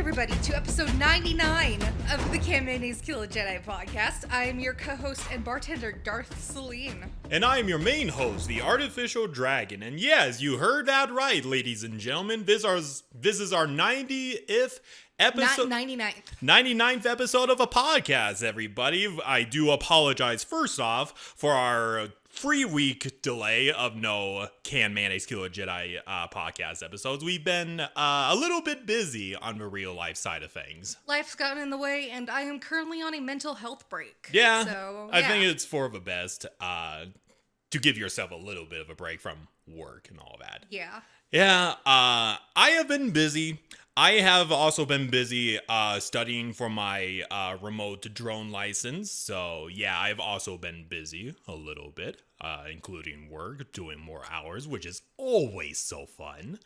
everybody, to episode 99 of the Can Mayonnaise Kill a Jedi podcast. I am your co-host and bartender, Darth Celine. And I am your main host, the Artificial Dragon. And yes, you heard that right, ladies and gentlemen. This is our 90th episode. 99th. 99th episode of a podcast, everybody. I do apologize first off for our 3-week delay of no Can Mayonnaise Kill a Jedi podcast episodes. We've been a little bit busy on the real life side of things. Life's gotten in the way, and I am currently on a mental health break. Yeah, so, I think it's for the best to give yourself a little bit of a break from work and all that. Yeah. Yeah, I have been busy. I have also been busy studying for my remote drone license. So, yeah, I've also been busy a little bit, including work, doing more hours, which is always so fun.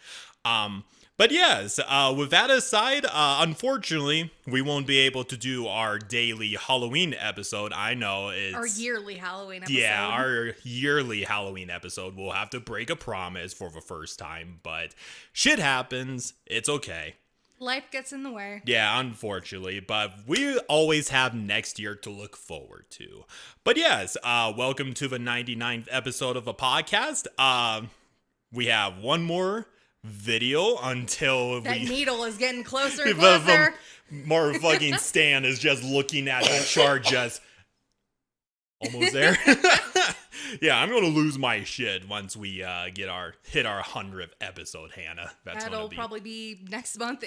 But yes, with that aside, unfortunately, we won't be able to do our daily Halloween episode. I know it's... Our yearly Halloween episode. Yeah, our yearly Halloween episode. We'll have to break a promise for the first time, but shit happens. It's okay. Life gets in the way. Yeah, unfortunately, but we always have next year to look forward to. But yes, welcome to the 99th episode of a podcast. We have one more video until that needle is getting closer and closer. More fucking Stan is just looking at the chart, just almost there. Yeah, I'm gonna lose my shit once we hit our 100th episode, Hannah. That'll probably be next month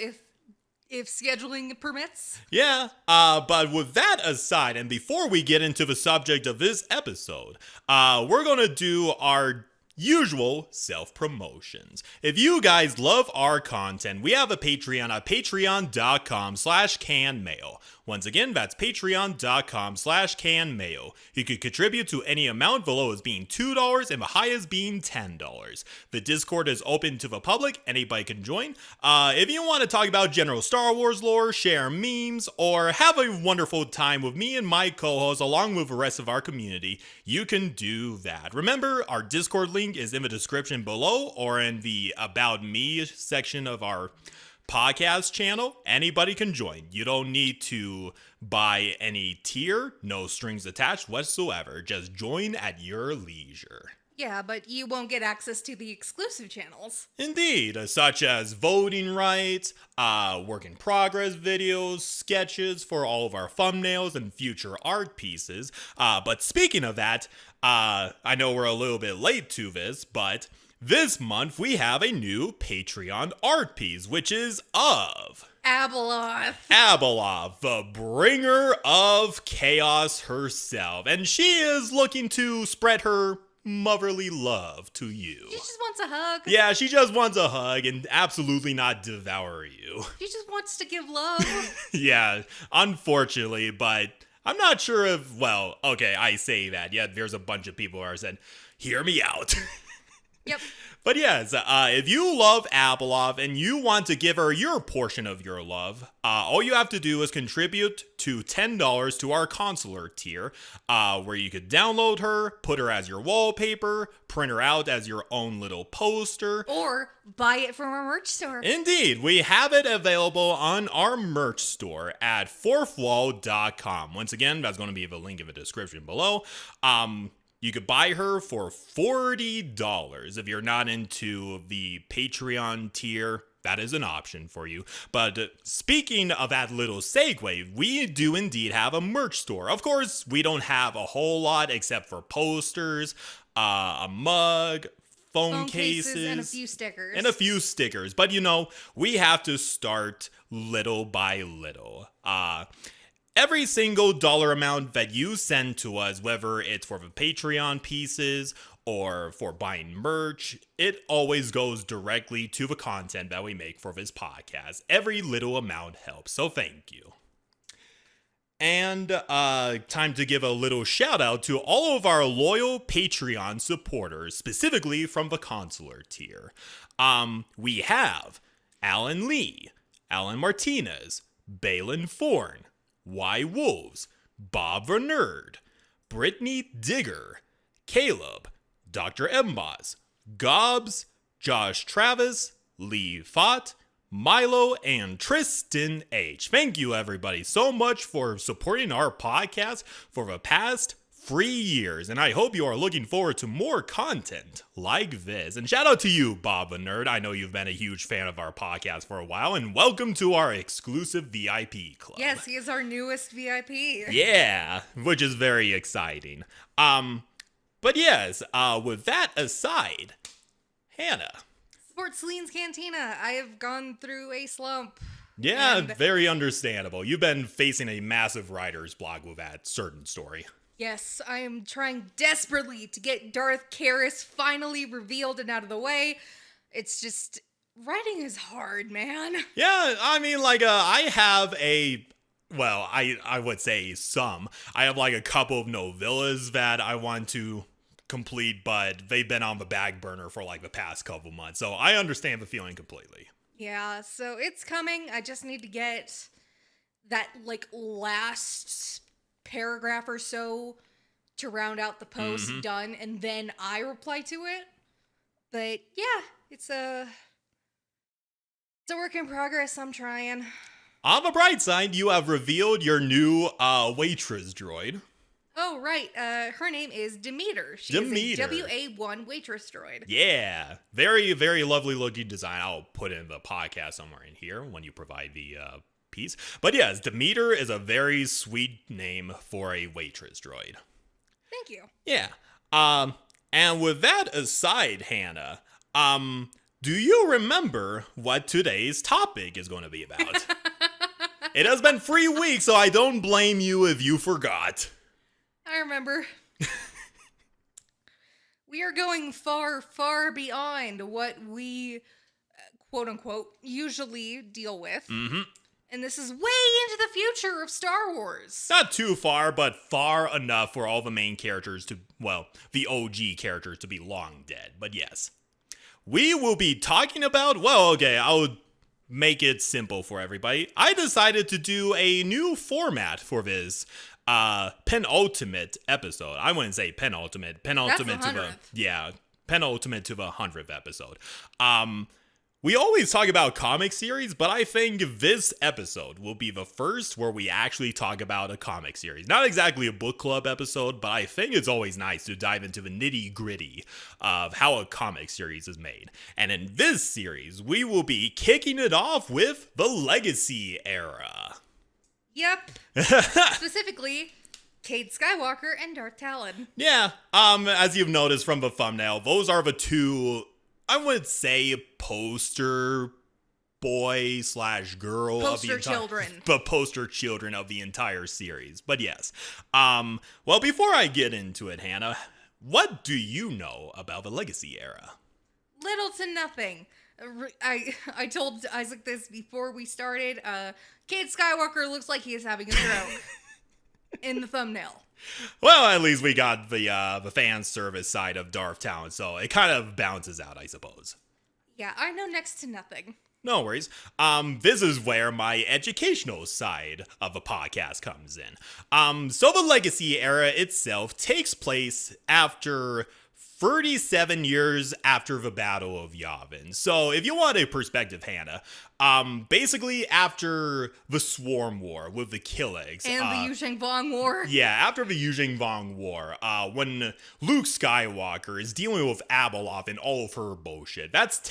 if scheduling permits. Yeah, but with that aside, and before we get into the subject of this episode, we're gonna do our usual self-promotions. If you guys love our content, we have a Patreon at patreon.com/canmail. Once again, that's patreon.com/canmail. You could contribute to any amount, the lowest being $2 and the highest being $10. The Discord is open to the public, anybody can join. If you want to talk about general Star Wars lore, share memes, or have a wonderful time with me and my co-hosts along with the rest of our community, you can do that. Remember, our Discord link is in the description below or in the About Me section of our podcast channel. Anybody can join. You don't need to buy any tier, no strings attached whatsoever. Just join at your leisure. Yeah, but you won't get access to the exclusive channels. Indeed, such as voting rights, work in progress videos, sketches for all of our thumbnails and future art pieces. But speaking of that, I know we're a little bit late to this, but this month we have a new Patreon art piece, which is of Abeloth. Abeloth, the bringer of chaos herself. And she is looking to spread her motherly love to you. She just wants a hug. Yeah, she just wants a hug and absolutely not devour you. She just wants to give love. Yeah, unfortunately, but I'm not sure if, well, okay, I say that. Yeah, there's a bunch of people who are saying, hear me out. Yep. But yes, if you love Abeloth and you want to give her your portion of your love, all you have to do is contribute to $10 to our consular tier, where you could download her, put her as your wallpaper, print her out as your own little poster, or buy it from our merch store. Indeed, we have it available on our merch store at fourthwall.com. Once again, that's going to be the link in the description below. You could buy her for $40. If you're not into the Patreon tier, that is an option for you. But speaking of that little segue, we do indeed have a merch store. Of course, we don't have a whole lot except for posters, a mug, phone cases, and a few stickers. But you know, we have to start little by little. Every single dollar amount that you send to us, whether it's for the Patreon pieces or for buying merch, it always goes directly to the content that we make for this podcast. Every little amount helps, so thank you. And time to give a little shout out to all of our loyal Patreon supporters, specifically from the consular tier. We have Alan Lee, Alan Martinez, Balin Forn, Y Wolves, Bob the Nerd, Brittany Digger, Caleb, Dr. Embos, Gobs, Josh Travis, Lee Fott, Milo, and Tristan H. Thank you, everybody, so much for supporting our podcast for the past 3 years, and I hope you are looking forward to more content like this. And shout out to you, Bob the Nerd. I know you've been a huge fan of our podcast for a while, and welcome to our exclusive VIP club. Yes, he is our newest VIP. Yeah, which is very exciting. But yes, with that aside, Hannah. Sports Celine's Cantina. I have gone through a slump. Yeah, very understandable. You've been facing a massive writer's block with that certain story. Yes, I am trying desperately to get Darth Karras finally revealed and out of the way. It's just, writing is hard, man. Yeah, I mean, I have I would say some. I have, a couple of novellas that I want to complete, but they've been on the back burner for, the past couple months, so I understand the feeling completely. Yeah, so it's coming. I just need to get that, last paragraph or so to round out the post done, and then I reply to it. But yeah, it's a work in progress. I'm trying. On the bright side, you have revealed your new waitress droid. Oh, right. Her name is Demeter. She is a WA1 waitress droid. Yeah. Very, very lovely looking design. I'll put in the podcast somewhere in here when you provide the piece. But yes, Demeter is a very sweet name for a waitress droid. Thank you. Yeah. And with that aside, Hannah, do you remember what today's topic is going to be about? It has been 3 weeks, so I don't blame you if you forgot. I remember. We are going far, far beyond what we, quote unquote, usually deal with. Mm-hmm. And this is way into the future of Star Wars. Not too far, but far enough for all the main characters to, the OG characters to be long dead. But yes. We will be talking about, I'll make it simple for everybody. I decided to do a new format for this penultimate episode. I wouldn't say penultimate to the penultimate to the 100th episode. We always talk about comic series, but I think this episode will be the first where we actually talk about a comic series. Not exactly a book club episode, but I think it's always nice to dive into the nitty-gritty of how a comic series is made. And in this series, we will be kicking it off with the Legacy era. Yep. Specifically, Cade Skywalker and Darth Talon. Yeah. As you've noticed from the thumbnail, those are the two, I would say, poster boy / girl of the poster children of the entire series. But yes. Before I get into it, Hannah, what do you know about the Legacy era? Little to nothing. I told Isaac this before we started. Cade Skywalker looks like he is having a stroke in the thumbnail. Well, at least we got the fan service side of Darth Talon, so it kind of balances out, I suppose. Yeah, I know next to nothing. No worries. This is where my educational side of the podcast comes in. So the Legacy era itself takes place after 37 years after the Battle of Yavin. So if you want a perspective, Hannah, basically after the Swarm War with the Killigs. And the Yuzhang Vong War. Yeah, after the Yuzhang Vong War, when Luke Skywalker is dealing with Abeloth and all of her bullshit. That's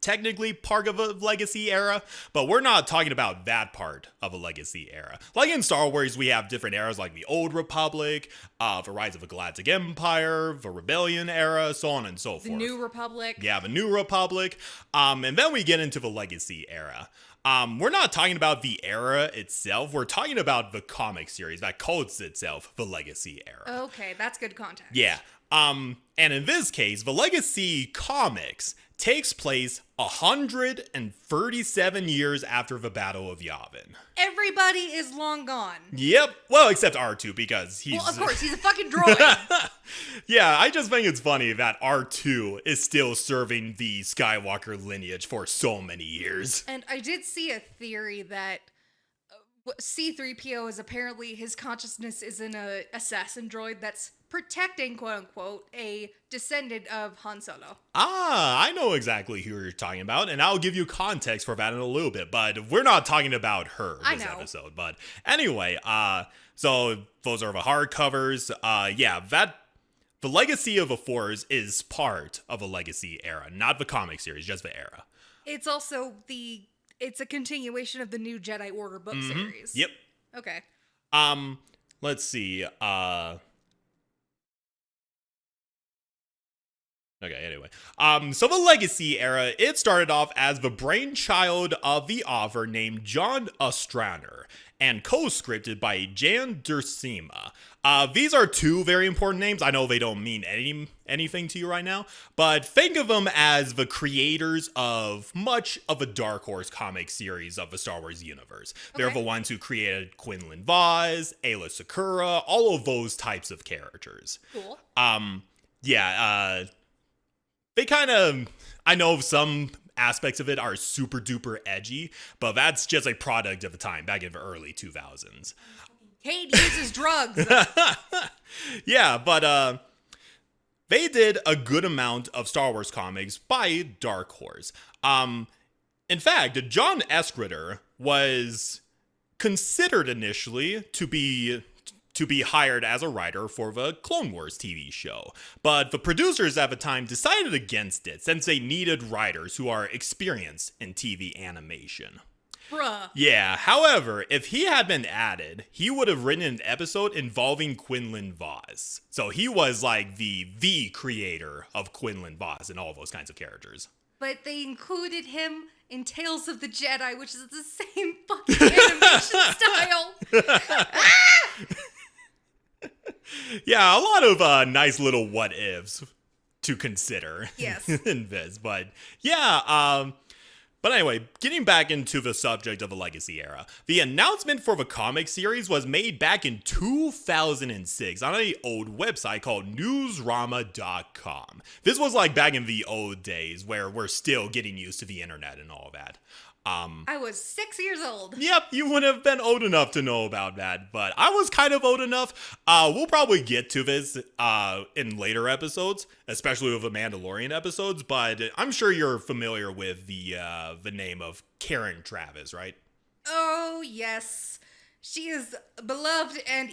technically part of a Legacy era, but we're not talking about that part of a Legacy era. Like in Star Wars, we have different eras like the Old Republic, the Rise of the Galactic Empire, the Rebellion era, so on and so forth. The New Republic. Yeah, the New Republic. And then we get into the Legacy era. We're not talking about the era itself. We're talking about the comic series that calls itself the Legacy era. Okay, that's good context. Yeah. And in this case, the Legacy comics takes place 137 years after the Battle of Yavin. Everybody is long gone. Yep. Well, except R2 because he's... Well, of course, he's a fucking droid. Yeah, I just think it's funny that R2 is still serving the Skywalker lineage for so many years. And I did see a theory that C-3PO is apparently his consciousness is in a assassin droid that's protecting, quote unquote, a descendant of Han Solo. Ah, I know exactly who you're talking about, and I'll give you context for that in a little bit, but we're not talking about her I this know. episode. But anyway, so those are the hardcovers. The Legacy of the Force is part of a Legacy era, not the comic series, just the era. It's also it's a continuation of the New Jedi Order book series. Yep. Okay. Let's see. Okay, anyway. So the Legacy era, it started off as the brainchild of the author named John Ostrander and co-scripted by Jan Duursema. These are two very important names. I know they don't mean anything to you right now, but think of them as the creators of much of a Dark Horse comic series of the Star Wars universe. Okay. They're the ones who created Quinlan Vos, Ayla Secura, all of those types of characters. Cool. They kind of, I know some aspects of it are super duper edgy, but that's just a product of the time back in the early 2000s. Kate uses drugs. Yeah, but they did a good amount of Star Wars comics by Dark Horse. In fact, John Escritter was considered initially to be hired as a writer for the Clone Wars TV show. But the producers at the time decided against it since they needed writers who are experienced in TV animation. Bruh. Yeah, however, if he had been added, he would have written an episode involving Quinlan Vos. So he was like the creator of Quinlan Vos and all those kinds of characters. But they included him in Tales of the Jedi, which is the same fucking animation style. Yeah, a lot of nice little what ifs to consider. Yes. In this, but yeah. But anyway, getting back into the subject of the Legacy era, the announcement for the comic series was made back in 2006 on an old website called newsrama.com. This was like back in the old days where we're still getting used to the internet and all that. I was 6 years old. Yep, you would have been old enough to know about that, but I was kind of old enough. We'll probably get to this in later episodes, especially with the Mandalorian episodes, but I'm sure you're familiar with the name of Karen Traviss, right? Oh, yes. She is beloved and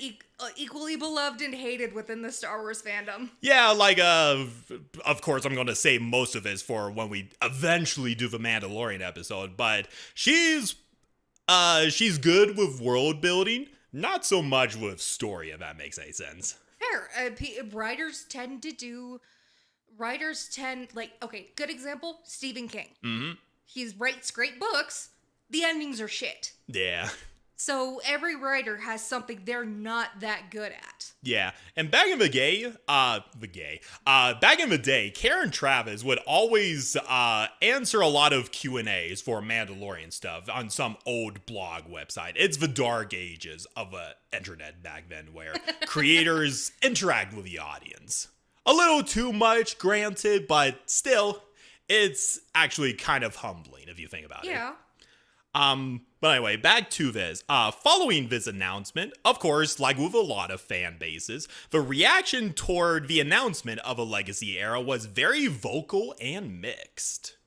equally beloved and hated within the Star Wars fandom. Yeah, like, of course, I'm going to save most of this for when we eventually do the Mandalorian episode, but she's good with world building, not so much with story, if that makes any sense. Fair. Writers tend, okay, good example, Stephen King. Mm-hmm. He writes great books, the endings are shit. Yeah. So every writer has something they're not that good at. Yeah, and back in the day, Karen Traviss would always answer a lot of Q&As for Mandalorian stuff on some old blog website. It's the dark ages of the internet back then, where creators interact with the audience. A little too much, granted, but still, it's actually kind of humbling if you think about it. Yeah. But anyway, back to this. Following this announcement, of course, like with a lot of fan bases, the reaction toward the announcement of a Legacy era was very vocal and mixed.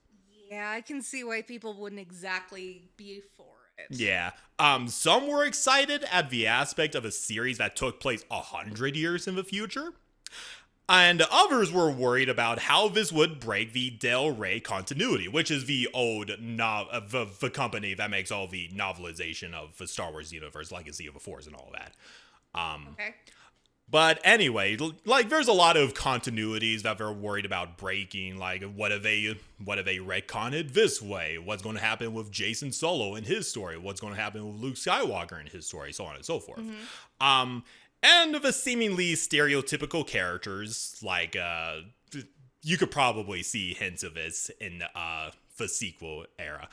Yeah, I can see why people wouldn't exactly be for it. Yeah. Some were excited at the aspect of a series that took place 100 years in the future. And others were worried about how this would break the Del Rey continuity, which is the old the company that makes all the novelization of the Star Wars universe, Legacy of the Force, and all that. Okay. But anyway, like there's a lot of continuities that they're worried about breaking. Like, what if they retcon it this way? What's going to happen with Jason Solo and his story? What's going to happen with Luke Skywalker and his story? So on and so forth. Mm-hmm. And the seemingly stereotypical characters, like, you could probably see hints of this in the sequel era,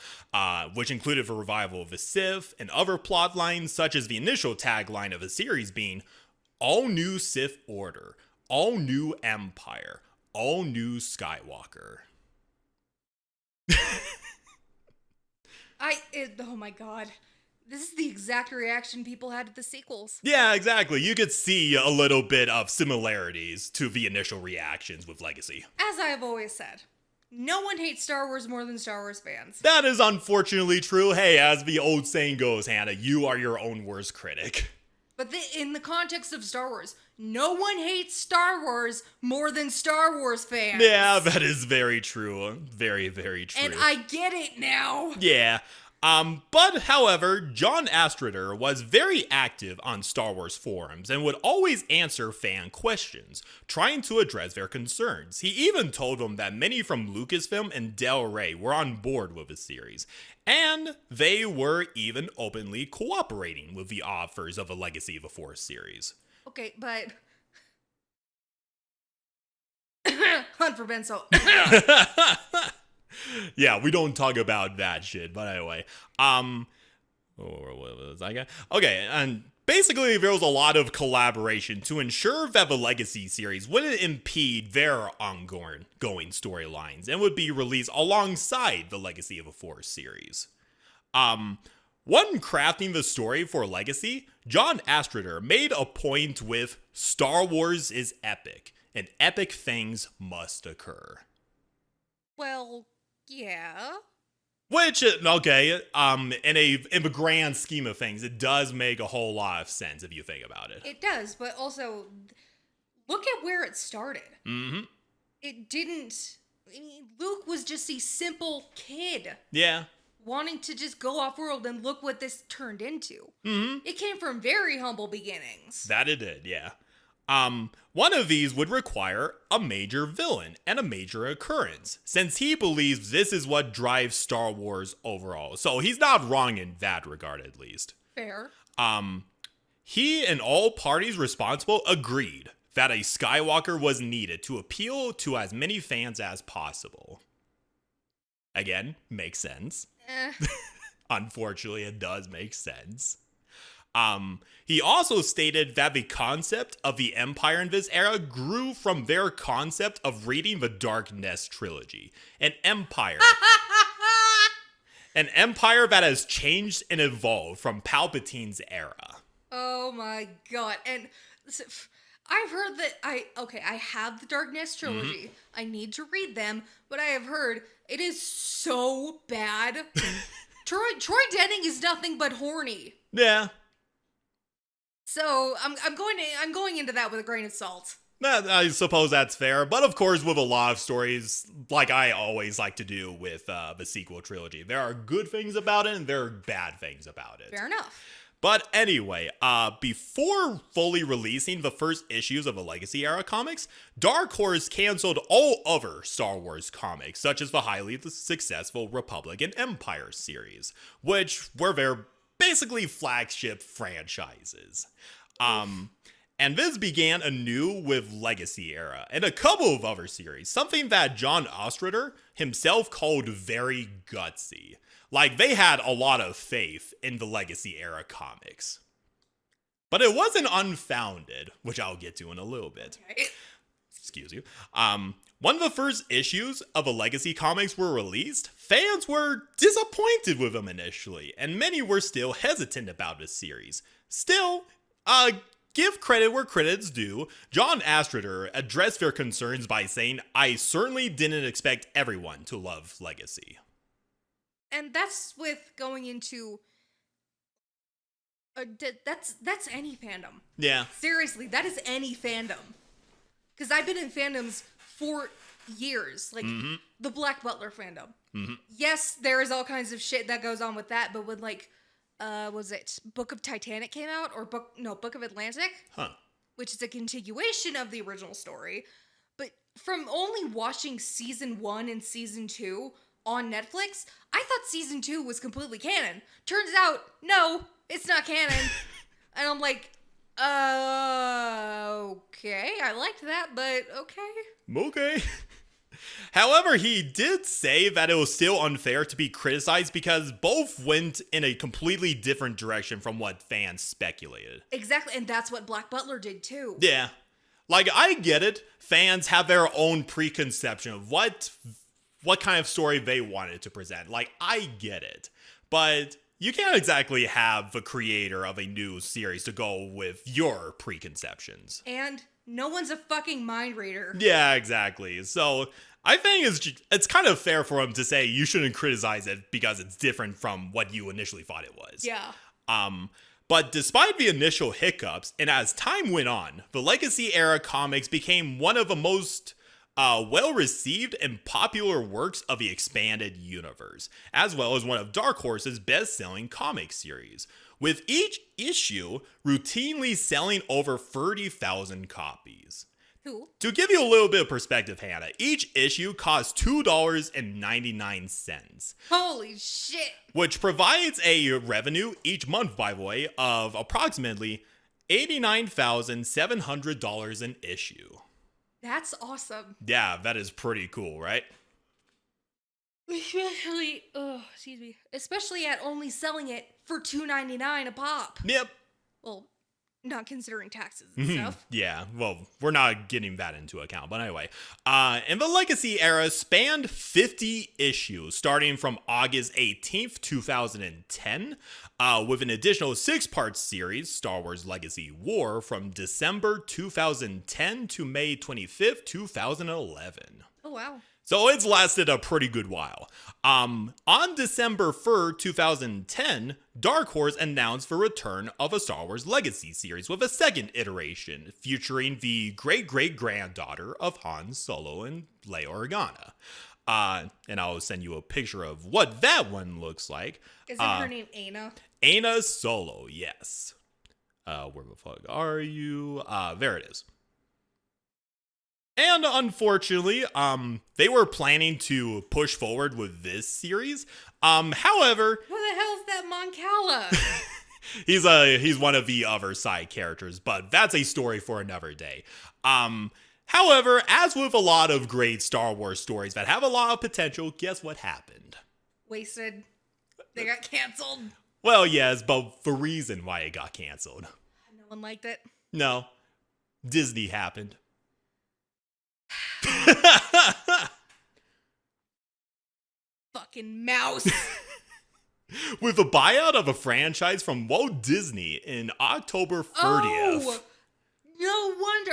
which included the revival of the Sith and other plot lines, such as the initial tagline of the series being, all new Sith Order, all new Empire, all new Skywalker. Oh my god. This is the exact reaction people had to the sequels. Yeah, exactly. You could see a little bit of similarities to the initial reactions with Legacy. As I have always said, no one hates Star Wars more than Star Wars fans. That is unfortunately true. Hey, as the old saying goes, Hannah, you are your own worst critic. But in the context of Star Wars, no one hates Star Wars more than Star Wars fans. Yeah, that is very true. Very, very true. And I get it now. Yeah. But however, John Ostrander was very active on Star Wars forums and would always answer fan questions, trying to address their concerns. He even told them that many from Lucasfilm and Del Rey were on board with the series, and they were even openly cooperating with the offers of a Legacy of the Force series. Okay, but Hunt for Ben Solo. Yeah, we don't talk about that shit, but anyway. What was I got? Okay, and basically there was a lot of collaboration to ensure that the Legacy series wouldn't impede their ongoing storylines and would be released alongside the Legacy of the Force series. When crafting the story for Legacy, John Ostrander made a point with Star Wars is epic, and epic things must occur. Well, yeah. Which, okay, in the grand scheme of things, it does make a whole lot of sense if you think about it. It does, but also, look at where it started. Mm-hmm. It didn't... I mean, Luke was just a simple kid. Yeah. Wanting to just go off-world, and look what this turned into. Mm-hmm. It came from very humble beginnings. That it did, yeah. One of these would require a major villain and a major occurrence, since he believes this is what drives Star Wars overall. So he's not wrong in that regard, at least. Fair. He and all parties responsible agreed that a Skywalker was needed to appeal to as many fans as possible. Again, makes sense. Unfortunately, it does make sense. He also stated that the concept of the Empire in this era grew from their concept of reading the Dark Nest trilogy. An empire that has changed and evolved from Palpatine's era. Oh my god. And I've heard that I have the Dark Nest trilogy. Mm-hmm. I need to read them, but I have heard it is so bad. Troy Denning is nothing but horny. Yeah. So I'm going into that with a grain of salt. I suppose that's fair, but of course with a lot of stories, like I always like to do with the sequel trilogy, there are good things about it and there are bad things about it. Fair enough. But anyway, before fully releasing the first issues of the Legacy era comics, Dark Horse canceled all other Star Wars comics, such as the highly successful Republic and Empire series, which were their basically flagship franchises. And this began anew with Legacy era and a couple of other series, something that John Ostrander himself called very gutsy. Like, they had a lot of faith in the Legacy era comics. But it wasn't unfounded, which I'll get to in a little bit. Okay. Excuse you. When the first issues of the Legacy comics were released, fans were disappointed with them initially, and many were still hesitant about the series. Still, give credit where credit's due, John Ostrander addressed their concerns by saying, "I certainly didn't expect everyone to love Legacy." And that's with going into... that's any fandom. Yeah. Seriously, that is any fandom. Because I've been in fandoms for years. Like, the Black Butler fandom. Mm-hmm. Yes, there is all kinds of shit that goes on with that, but when, like, was it Book of Titanic came out? Or Book of Atlantic? Huh. Which is a continuation of the original story. But from only watching season 1 and season 2 on Netflix, I thought season 2 was completely canon. Turns out, no, it's not canon. And I'm like, okay, I liked that, but okay. Okay. However, he did say that it was still unfair to be criticized because both went in a completely different direction from what fans speculated. Exactly, and that's what Black Butler did too. Yeah. Like, I get it. Fans have their own preconception of what kind of story they wanted to present. Like, I get it. But you can't exactly have the creator of a new series to go with your preconceptions. And no one's a fucking mind reader. Yeah, exactly. So I think it's kind of fair for him to say you shouldn't criticize it because it's different from what you initially thought it was. Yeah. But despite the initial hiccups, and as time went on, the Legacy era comics became one of the most well-received and popular works of the expanded universe, as well as one of Dark Horse's best-selling comic series, with each issue routinely selling over 30,000 copies. Who? To give you a little bit of perspective, Hannah, each issue costs $2.99. Holy shit. Which provides a revenue each month, by the way, of approximately $89,700 an issue. That's awesome. Yeah, that is pretty cool, right? Especially at only selling it for $2.99 a pop. Yep. Well, not considering taxes and stuff. Yeah, well, we're not getting that into account. But anyway, and the Legacy era spanned 50 issues, starting from August 18th, 2010, with an additional 6-part series, Star Wars Legacy War, from December 2010 to May 25th, 2011. Oh, wow. So it's lasted a pretty good while. On December 3rd, 2010, Dark Horse announced the return of a Star Wars Legacy series with a second iteration featuring the great-great-granddaughter of Han Solo and Leia Organa. And I'll send you a picture of what that one looks like. Isn't her name Aina? Aina Solo, yes. Where the fuck are you? There it is. And unfortunately, they were planning to push forward with this series. However, Who the hell's that Mon Cala? he's one of the other side characters, but that's a story for another day. However, as with a lot of great Star Wars stories that have a lot of potential, guess what happened? Wasted. They got canceled. Well, yes, but the reason why it got canceled. No one liked it. No. Disney happened. Fucking mouse. With a buyout of a franchise from Walt Disney in October 30th. Oh, no wonder.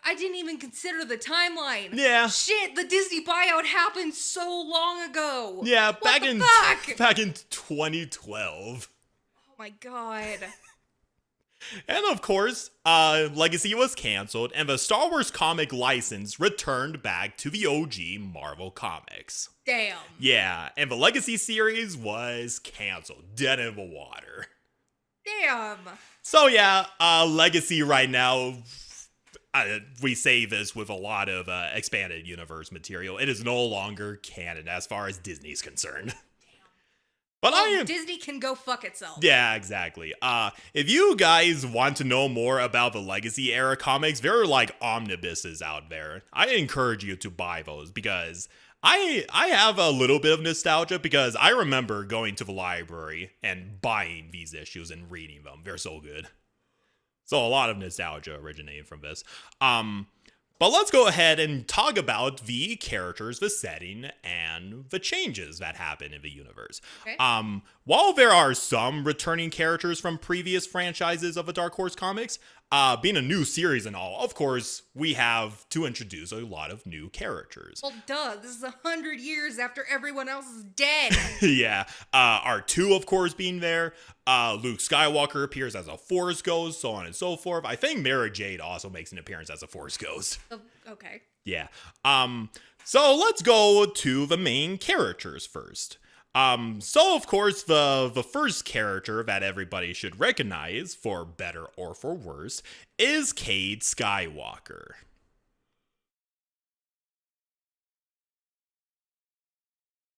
I didn't even consider the timeline. Yeah. Shit, the Disney buyout happened so long ago. Yeah, What back the in fuck? back in 2012. Oh my god. And of course, Legacy was canceled, and the Star Wars comic license returned back to the OG Marvel Comics. Damn. Yeah, and the Legacy series was canceled, dead in the water. Damn. So yeah, Legacy right now, we say this with a lot of expanded universe material. It is no longer canon as far as Disney's concerned. But Disney can go fuck itself. Yeah, exactly. If you guys want to know more about the Legacy era comics, there are like omnibuses out there. I encourage you to buy those because I have a little bit of nostalgia because I remember going to the library and buying these issues and reading them. They're so good. So a lot of nostalgia originating from this. But let's go ahead and talk about the characters, the setting, and the changes that happen in the universe. Okay. While there are some returning characters from previous franchises of the Dark Horse comics, being a new series and all, of course, we have to introduce a lot of new characters. Well, duh. This is 100 years after everyone else is dead. Yeah. R2, of course, being there. Luke Skywalker appears as a Force Ghost, so on and so forth. I think Mara Jade also makes an appearance as a Force Ghost. Oh, okay. Yeah. So let's go to the main characters first. So of course the first character that everybody should recognize, for better or for worse, is Cade Skywalker.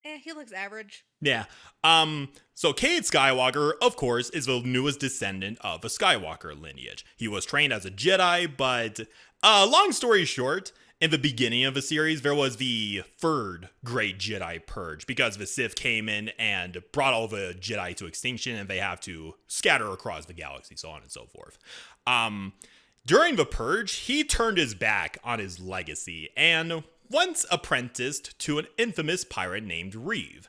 He looks average. Yeah. So Cade Skywalker, of course, is the newest descendant of the Skywalker lineage. He was trained as a Jedi, but long story short, in the beginning of the series, there was the third Great Jedi Purge because the Sith came in and brought all the Jedi to extinction and they have to scatter across the galaxy, so on and so forth. During the Purge, he turned his back on his legacy and once apprenticed to an infamous pirate named Reeve.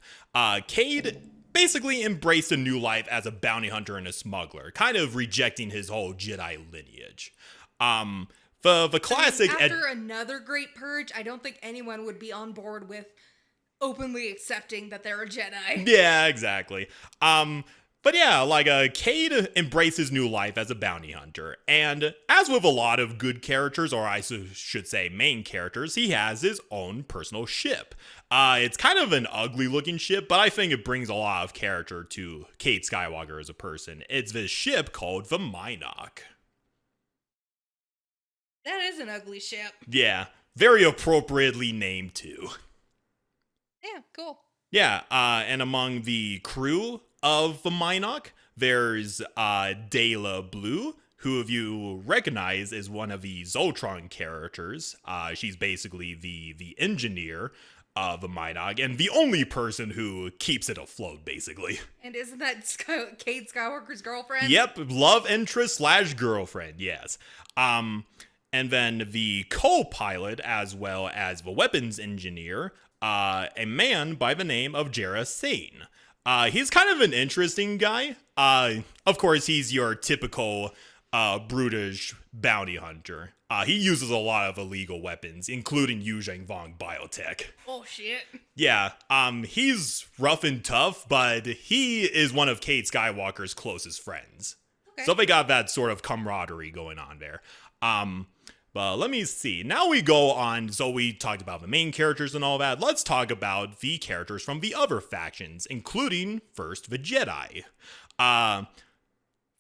Cade basically embraced a new life as a bounty hunter and a smuggler, kind of rejecting his whole Jedi lineage. The classic after another great purge, I don't think anyone would be on board with openly accepting that they're a Jedi. Yeah, exactly. But yeah, like Cade embraces new life as a bounty hunter, and as with a lot of good characters, or I should say main characters, he has his own personal ship. It's kind of an ugly looking ship, but I think it brings a lot of character to Cade Skywalker as a person. It's this ship called the Mynock. That is an ugly ship. Yeah, very appropriately named too. Yeah, cool. Yeah, and among the crew of the Mynock, there's Dayla Blue, who if you recognize is one of the Zoltron characters. She's basically the engineer of the Mynock, and the only person who keeps it afloat, basically. And isn't that Cade Skywalker's girlfriend? Yep, love interest / girlfriend, yes. And then the co-pilot, as well as the weapons engineer, a man by the name of Jarrah Sane. He's kind of an interesting guy. Of course, he's your typical brutish bounty hunter. He uses a lot of illegal weapons, including Yuzhang Vong biotech. Oh, shit. Yeah, he's rough and tough, but he is one of Cade Skywalker's closest friends. Okay. So they got that sort of camaraderie going on there. But let me see. Now we go on. So we talked about the main characters and all that. Let's talk about the characters from the other factions, including first the Jedi.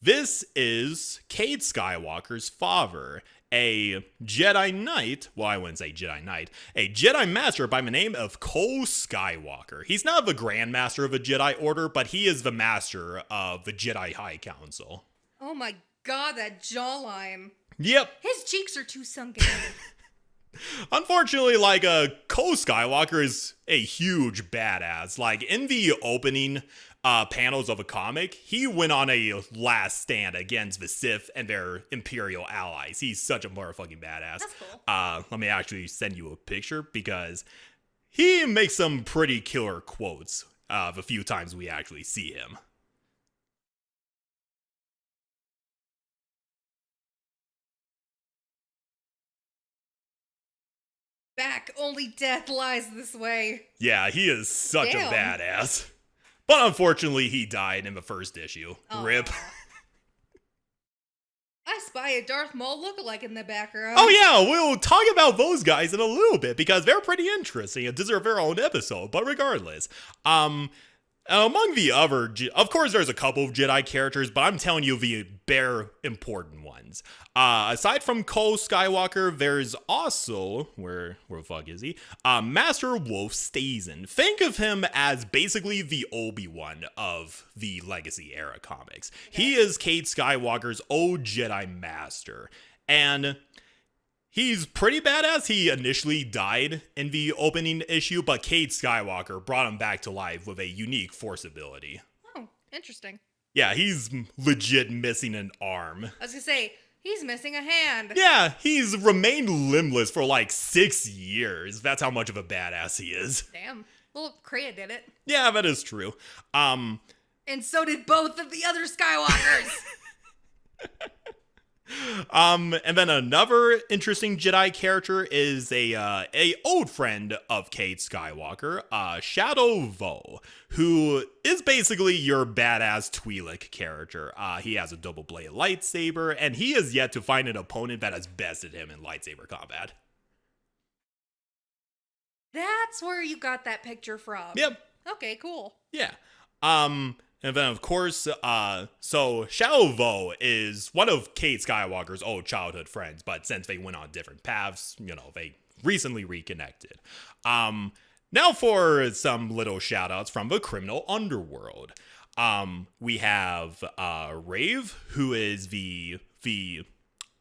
This is Cade Skywalker's father, a Jedi Knight. Well, I wouldn't say Jedi Knight. A Jedi Master by the name of Cole Skywalker. He's not the Grand Master of the Jedi Order, but he is the Master of the Jedi High Council. Oh my god, that jawline. Yep. His cheeks are too sunken in. Unfortunately, like, Cole Skywalker is a huge badass. Like, in the opening panels of a comic, he went on a last stand against the Sith and their Imperial allies. He's such a motherfucking badass. That's cool. Let me actually send you a picture because he makes some pretty killer quotes the few times we actually see him. Back, only death lies this way. Yeah, he is such a badass. But unfortunately, he died in the first issue. Aww. RIP. I spy a Darth Maul lookalike in the background. Oh yeah, we'll talk about those guys in a little bit because they're pretty interesting and deserve their own episode. But regardless, among the other, of course, there's a couple of Jedi characters, but I'm telling you the bare important ones. Aside from Cole Skywalker, there's also, where the fuck is he? Master Wolf Stazen. Think of him as basically the Obi-Wan of the Legacy era comics. Okay. He is Cade Skywalker's old Jedi Master. And he's pretty badass. He initially died in the opening issue, but Cade Skywalker brought him back to life with a unique Force ability. Oh, interesting. Yeah, he's legit missing an arm. I was gonna say, he's missing a hand. Yeah, he's remained limbless for like 6 years. That's how much of a badass he is. Damn. Well, Kreia did it. Yeah, that is true. And so did both of the other Skywalkers. And then another interesting Jedi character is a old friend of Cade Skywalker, Shadow Vo, who is basically your badass Twi'lek character. He has a double-bladed lightsaber, and he has yet to find an opponent that has bested him in lightsaber combat. That's where you got that picture from. Yep. Okay, cool. Yeah. And then, of course, so Shadow Vo is one of Cade Skywalker's old childhood friends, but since they went on different paths, they recently reconnected. Now for some little shout-outs from the criminal underworld. We have Rave, who is the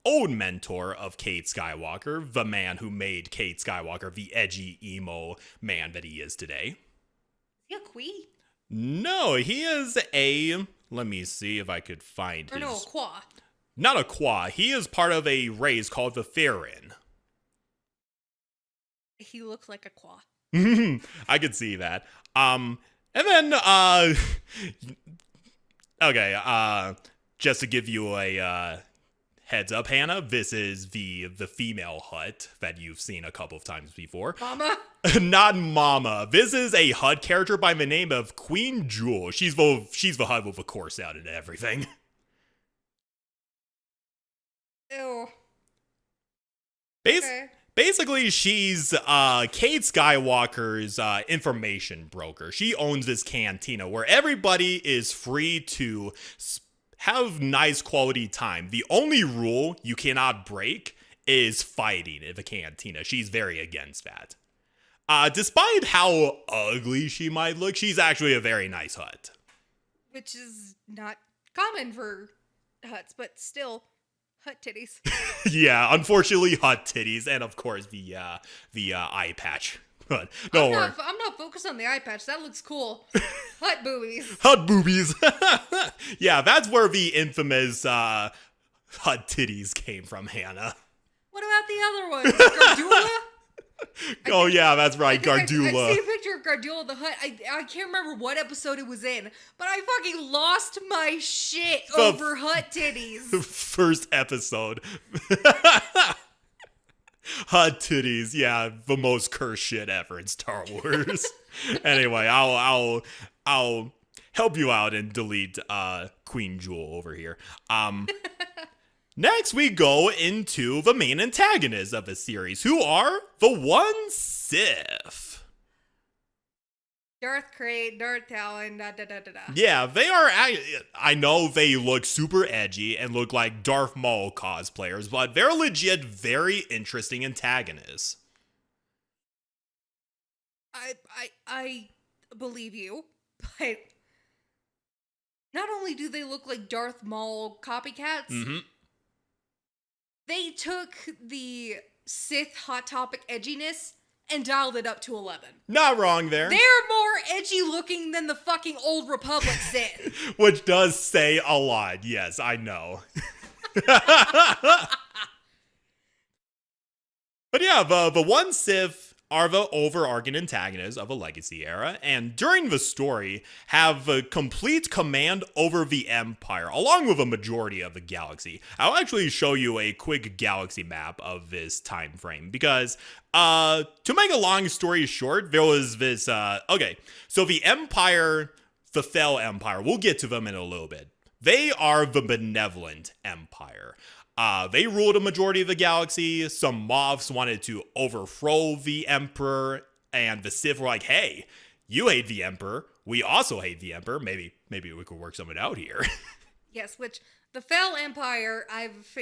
old mentor of Cade Skywalker, the man who made Cade Skywalker the edgy, emo man that he is today. Is he a Quee? No, he is a... Let me see if I could find his... no, a Qua. Not a Qua. He is part of a race called the Therin. He looks like a Qua. I could see that. And And then, okay, just to give you a heads up, Hannah, this is the female Hut that you've seen a couple of times before. Mama? Not Mama. This is a Hut character by the name of Queen Jewel. She's the Hut with a corset and everything. Ew. Okay. Basically, she's Kate Skywalker's information broker. She owns this cantina where everybody is free to have nice quality time. The only rule you cannot break is fighting in the cantina. She's very against that. Despite how ugly she might look, she's actually a very nice Hut. Which is not common for Huts, but still... Hut titties. Yeah, unfortunately, Hut titties, and of course the eye patch. But don't worry. I'm not focused on the eye patch. That looks cool. Hut boobies. Hut boobies. Yeah, that's where the infamous Hut titties came from, Hannah. What about the other one? Gardula? Oh yeah, that's right, Gardula. I've seen a picture of Gardula the Hut. I can't remember what episode it was in, but I fucking lost my shit over Hut titties. First episode. Hut titties, yeah, the most cursed shit ever in Star Wars. Anyway, I'll help you out and delete Queen Jewel over here. Next, we go into the main antagonists of the series, who are the One Sith. Darth Krayt, Darth Talon, da-da-da-da-da. Yeah, they are, I know they look super edgy and look like Darth Maul cosplayers, but they're legit very interesting antagonists. I believe you, but not only do they look like Darth Maul copycats, they took the Sith Hot Topic edginess and dialed it up to 11. Not wrong there. They're more edgy looking than the fucking Old Republic Sith. Which does say a lot. Yes, I know. But yeah, the One Sith are the overarching antagonists of a Legacy era, and during the story have a complete command over the Empire, along with a majority of the galaxy. I'll actually show you a quick galaxy map of this time frame, because to make a long story short, there was this, okay, so the Empire, the Fel Empire, we'll get to them in a little bit. They are the benevolent Empire. They ruled a majority of the galaxy. Some Moths wanted to overthrow the Emperor, and the Sith were like, hey, you hate the Emperor. We also hate the Emperor. Maybe we could work something out here. Yes, which the Fel Empire, I've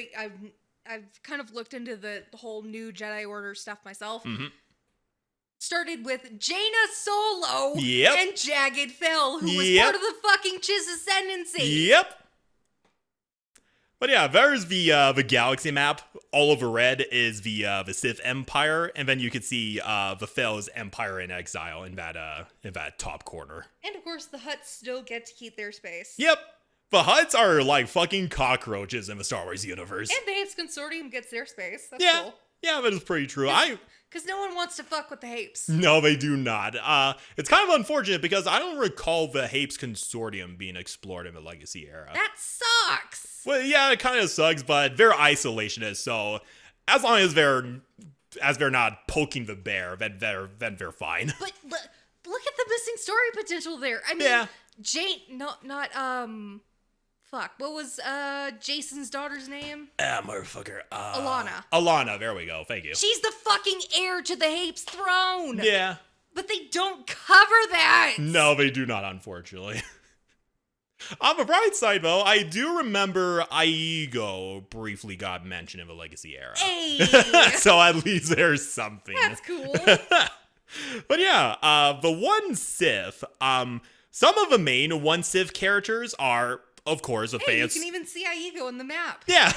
kind of looked into the whole new Jedi Order stuff myself. Started with Jaina Solo and Jagged Fel, who was part of the fucking Chiss Ascendancy. Yep. But yeah, there's the galaxy map. All over red is the Sith Empire, and then you can see the Fel's Empire in exile in that top corner. And of course, the Hutts still get to keep their space. Yep, the Hutts are like fucking cockroaches in the Star Wars universe. And the Hapes Consortium gets their space. That's cool. Yeah, that is pretty true. Because no one wants to fuck with the Hapes. No, they do not. It's kind of unfortunate because I don't recall the Hapes Consortium being explored in the Legacy era. That sucks. Well, yeah, it kind of sucks, but they're isolationists, so as long as they're not poking the bear, then they're fine. But look at the missing story potential there. I mean, Jane, fuck, what was Jason's daughter's name? Motherfucker. Alana. Alana, there we go. Thank you. She's the fucking heir to the Hapes throne. Yeah. But they don't cover that. No, they do not, unfortunately. On the bright side, though, I do remember Aigo briefly got mentioned in the Legacy era. Hey! So at least there's something. That's cool. But yeah, the One Sith, some of the main One Sith characters are, of course, you can even see Aigo in the map. Yeah.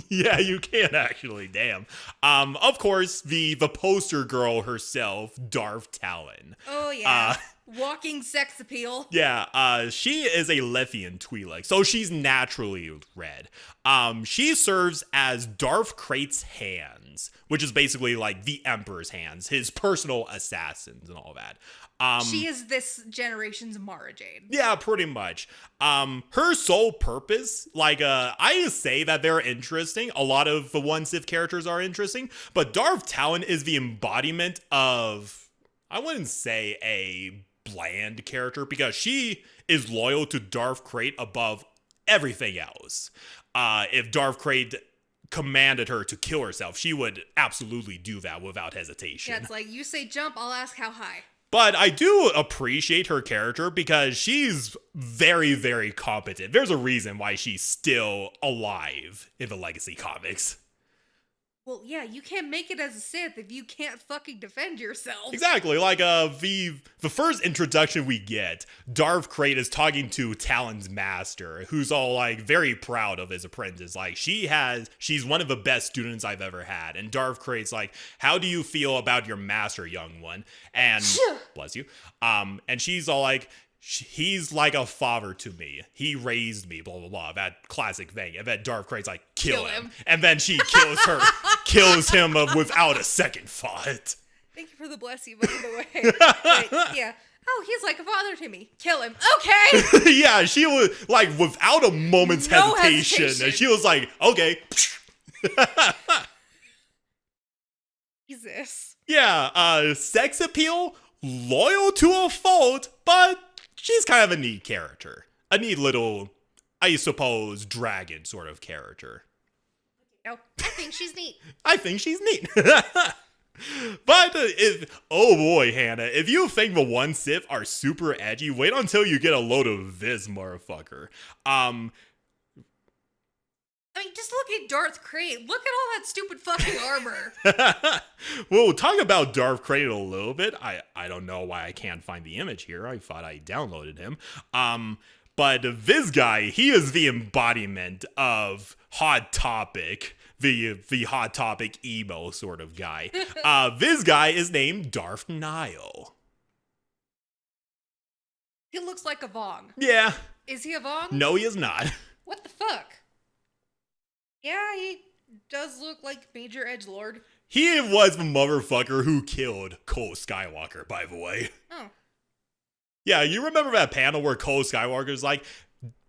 Yeah, you can actually, damn. Of course, the poster girl herself, Darth Talon. Oh, yeah. Walking sex appeal. Yeah, she is a Lethean Twi'lek, so she's naturally red. She serves as Darth Krayt's hands, which is basically like the Emperor's hands, his personal assassins and all that. She is this generation's Mara Jade. Yeah, pretty much. Her sole purpose, like, I say that they're interesting. A lot of the one Sith characters are interesting, but Darth Talon is the embodiment of, I wouldn't say a bland character, because she is loyal to Darth Krayt above everything else. If Darth Krayt commanded her to kill herself, she would absolutely do that without hesitation. Yeah, it's like, you say jump, I'll ask how high. But I do appreciate her character because she's very, very competent. There's a reason why she's still alive in the Legacy comics. Well, yeah, you can't make it as a Sith if you can't fucking defend yourself. Exactly. Like, the first introduction we get, Darth Krayt is talking to Talon's master, who's all, like, very proud of his apprentice. Like, she's one of the best students I've ever had. And Darth Krayt's like, how do you feel about your master, young one? And, bless you. And she's all like, he's like a father to me. He raised me, blah, blah, blah. That classic thing. And then Darth Krayt's like, kill him. And then she kills him without a second thought. Thank you for the bless you, by the way. But, yeah. Oh, he's like a father to me. Kill him. Okay. Yeah, she was like, without a moment's hesitation. She was like, okay. Jesus. Yeah, sex appeal, loyal to a fault, but she's kind of a neat character. A neat little, I suppose, dragon sort of character. No, I think she's neat. I think she's neat. But oh boy, Hannah, if you think the one Sith are super edgy, wait until you get a load of this motherfucker. I mean, just look at Darth Krayt. Look at all that stupid fucking armor. We'll talk about Darth Krayt a little bit. I don't know why I can't find the image here. I thought I downloaded him. But this guy, he is the embodiment of Hot Topic, the Hot Topic emo sort of guy. This guy is named Darth Nihil. He looks like a Vong. Yeah. Is he a Vong? No, he is not. What the fuck? Yeah, he does look like Major Edgelord. He was the motherfucker who killed Cole Skywalker, by the way. Oh. Yeah, you remember that panel where Cole Skywalker's like,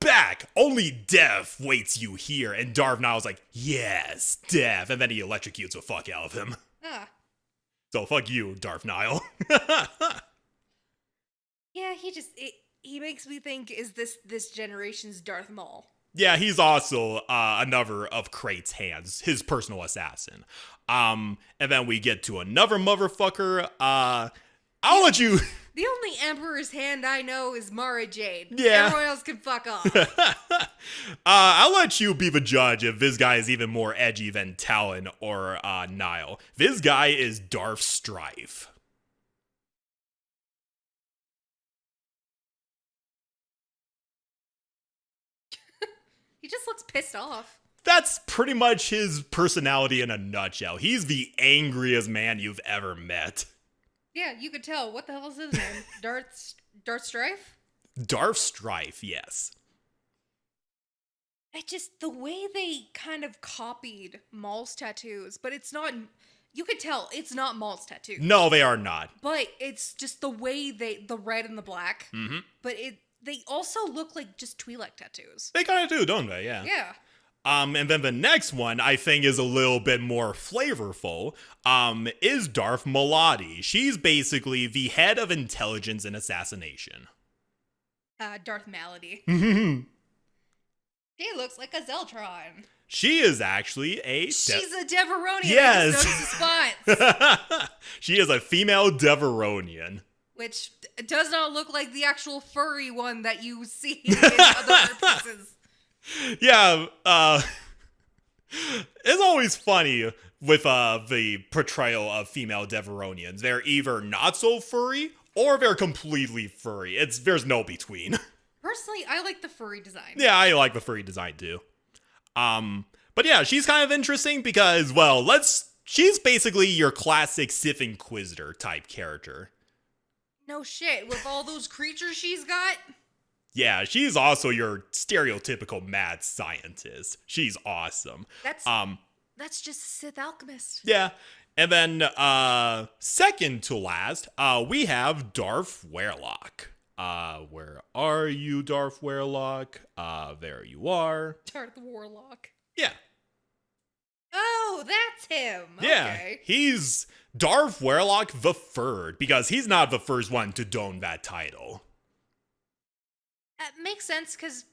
back, only death waits you here. And Darth Nihil's like, yes, death. And then he electrocutes the fuck out of him. Ah. So fuck you, Darth Nihil. Yeah, he makes me think, is this generation's Darth Maul? Yeah, he's also another of Krayt's hands, his personal assassin. And then we get to another motherfucker. I'll let you... The only Emperor's hand I know is Mara Jade. Yeah. Everyone else can fuck off. I'll let you be the judge if this guy is even more edgy than Talon or Nihil. This guy is Darth Strife. He just looks pissed off. That's pretty much his personality in a nutshell. He's the angriest man you've ever met. Yeah, you could tell. What the hell is his name? Darth Strife? Darth Strife, yes. The way they kind of copied Maul's tattoos, but it's not, you could tell it's not Maul's tattoos. No, they are not. But it's just the way the red and the black. Mm-hmm. But they also look like just Twi'lek tattoos. They kind of do, don't they? Yeah. Yeah. And then the next one I think is a little bit more flavorful, is Darth Maladi. She's basically the head of intelligence and assassination. Darth Malady. She looks like a Zeltron. She is actually She's a Deveronian. Yes. I just noticed the spots. She is a female Deveronian. Which does not look like the actual furry one that you see in other pieces. Yeah, it's always funny with the portrayal of female Deveronians. They're either not so furry or they're completely furry. There's no between. Personally, I like the furry design. Yeah, I like the furry design too. But yeah, she's kind of interesting because, well, she's basically your classic Sith Inquisitor type character. No shit. With all those creatures she's got? Yeah, she's also your stereotypical mad scientist. She's awesome. That's just a Sith alchemist. Yeah. And then second to last, we have Darth Wehrlock. Where are you, Darth Wehrlock? There you are. Darth Warlock. Yeah. Oh, that's him. Yeah. Okay. He's Darth Wehrlock the Third, because he's not the first one to don that title. That makes sense because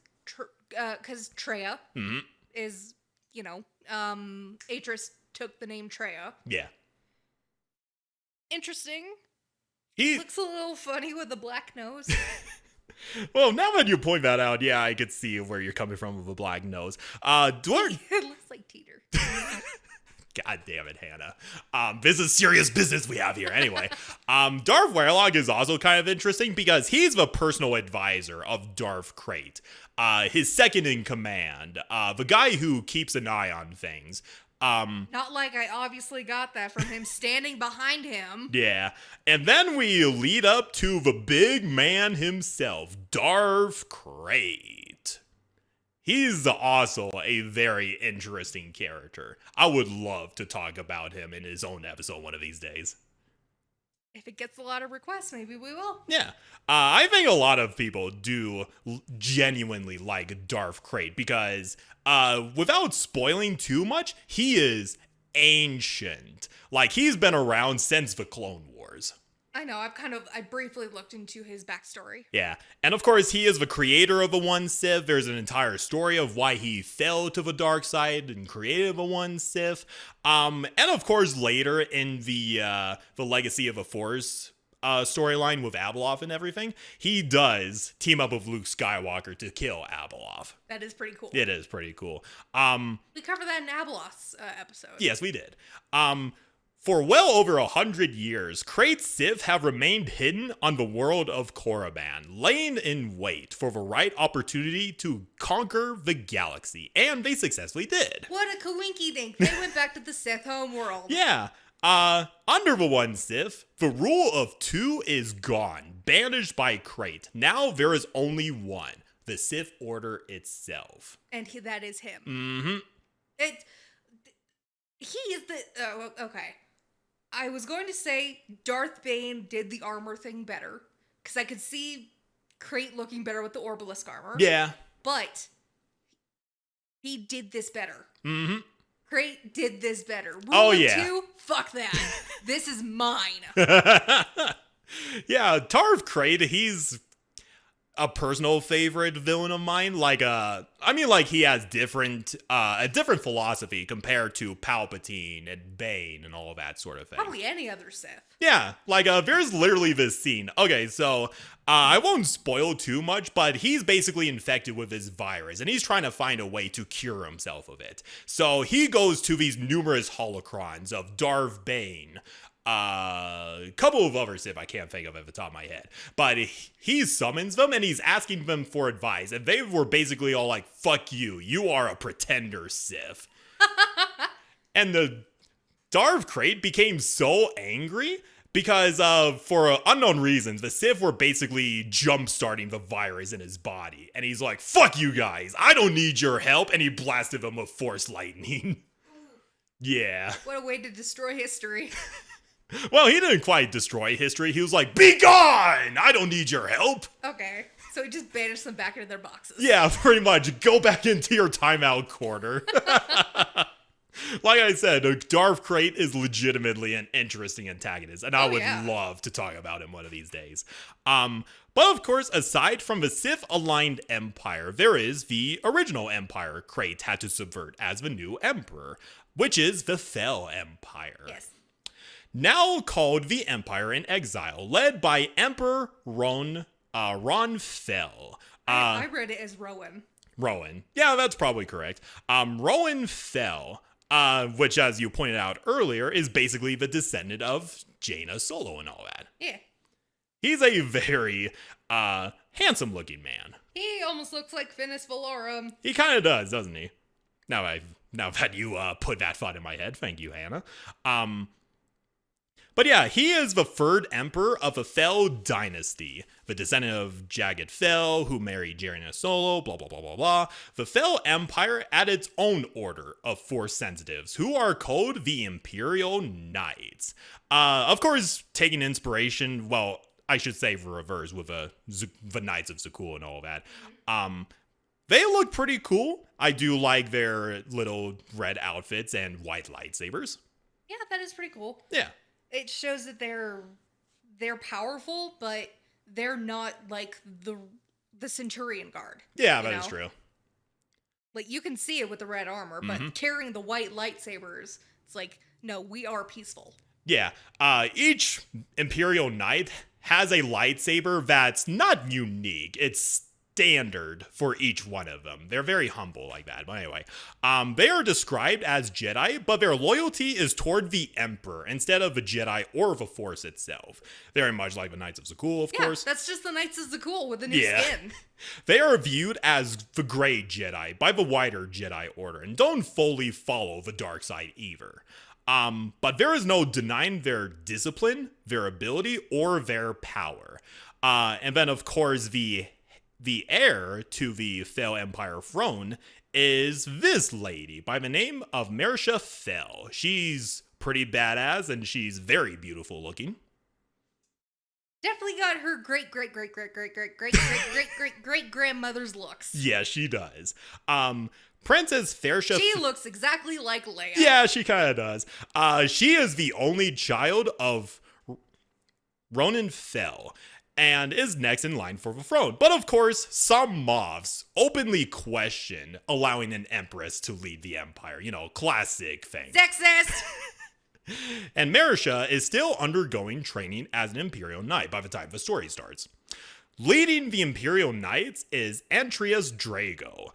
Treya is, Atris took the name Treya. Yeah. Interesting. He looks a little funny with a black nose. Well, now that you point that out, yeah, I could see where you're coming from with a black nose. It looks like Teeter. God damn it, Hannah. This is serious business we have here. Anyway, Darth Wehrlock is also kind of interesting because he's the personal advisor of Darth Krayt, his second in command, the guy who keeps an eye on things. Not like I obviously got that from him standing behind him. Yeah, and then we lead up to the big man himself, Darth Krayt. He's also a very interesting character. I would love to talk about him in his own episode one of these days. If it gets a lot of requests, maybe we will. Yeah. I think a lot of people do genuinely like Darth Krayt because, without spoiling too much, he is ancient. Like, he's been around since the Clone Wars. I know, I briefly looked into his backstory. Yeah, and of course he is the creator of the One Sith. There's an entire story of why he fell to the dark side and created the One Sith. And of course later in the Legacy of the Force storyline with Abeloth and everything, he does team up with Luke Skywalker to kill Abeloth. That is pretty cool. It is pretty cool. We covered that in Abeloth's episode. Yes, we did. For well over 100 years, Krayt's Sith have remained hidden on the world of Korriban, laying in wait for the right opportunity to conquer the galaxy, and they successfully did. What a coinky dink. They went back to the Sith home world. Yeah. Under the One Sith, the rule of two is gone, banished by Krayt. Now there is only one, the Sith Order itself. And that is him. Mm-hmm. He is the... Oh, okay. I was going to say Darth Bane did the armor thing better, because I could see Krayt looking better with the Orbalisk armor. Yeah. But he did this better. Mm-hmm. Krayt did this better. Oh, Rule yeah. 2, fuck that. This is mine. Yeah, Darth Krayt, he's a personal favorite villain of mine. He has a different philosophy compared to Palpatine and Bane and all that sort of thing. Probably any other Sith. Yeah, there's literally this scene. Okay, so I won't spoil too much, but he's basically infected with this virus, and he's trying to find a way to cure himself of it. So he goes to these numerous holocrons of Darth Bane, a couple of other Sith I can't think of at the top of my head, but he summons them and he's asking them for advice, and they were basically all like, fuck you, you are a pretender Sith. And the Darth Krayt became so angry because for unknown reasons, the Sith were basically jump-starting the virus in his body, and he's like, fuck you guys, I don't need your help, and he blasted them with Force Lightning. Yeah. What a way to destroy history. Well, he didn't quite destroy history. He was like, be gone! I don't need your help. Okay, so he just banished them back into their boxes. Yeah, pretty much. Go back into your timeout corner. Like I said, Darth Krayt is legitimately an interesting antagonist, and I would love to talk about him one of these days. But of course, aside from the Sith-aligned Empire, there is the original Empire Krayt had to subvert as the new Emperor, which is the Fel Empire. Yes. Now called the Empire in Exile, led by Emperor Ron Fel. I read it as Rowan. Rowan. Yeah, that's probably correct. Rowan Fel, which, as you pointed out earlier, is basically the descendant of Jaina Solo and all that. Yeah. He's a very handsome-looking man. He almost looks like Finis Valorum. He kind of does, doesn't he? Now that you put that thought in my head, thank you, Hannah. But yeah, he is the third emperor of the Fel dynasty, the descendant of Jagged Fel, who married Jarina Solo, blah, blah, blah, blah, blah. The Fel Empire had its own order of Force sensitives, who are called the Imperial Knights. Of course, taking inspiration, well, I should say the reverse, with the Knights of Zakul and all that. They look pretty cool. I do like their little red outfits and white lightsabers. Yeah, that is pretty cool. Yeah. It shows that they're powerful, but they're not like the Centurion Guard. Yeah, that is true. Like, you can see it with the red armor, but carrying the white lightsabers, it's like, no, we are peaceful. Yeah. Each Imperial Knight has a lightsaber that's not unique. It's standard for each one of them. They're very humble like that. But anyway, they are described as Jedi, but their loyalty is toward the Emperor instead of the Jedi or the Force itself. Very much like the Knights of Zakul, of course. That's just the Knights of Zakul with a new skin. They are viewed as the Grey Jedi by the wider Jedi Order and don't fully follow the dark side either. But there is no denying their discipline, their ability, or their power. And then, of course, the heir to the Fel Empire throne is this lady by the name of Marisha Fel. She's pretty badass and she's very beautiful looking. Definitely got her great grandmother's looks. Yeah, she does. Princess Fersha. She looks exactly like Leia. Yeah, she kind of does. She is the only child of Ronan Fel and is next in line for the throne. But of course, some Moffs openly question allowing an empress to lead the empire. You know, classic thing. Sexist! And Marisha is still undergoing training as an Imperial Knight by the time the story starts. Leading the Imperial Knights is Antrius Drago.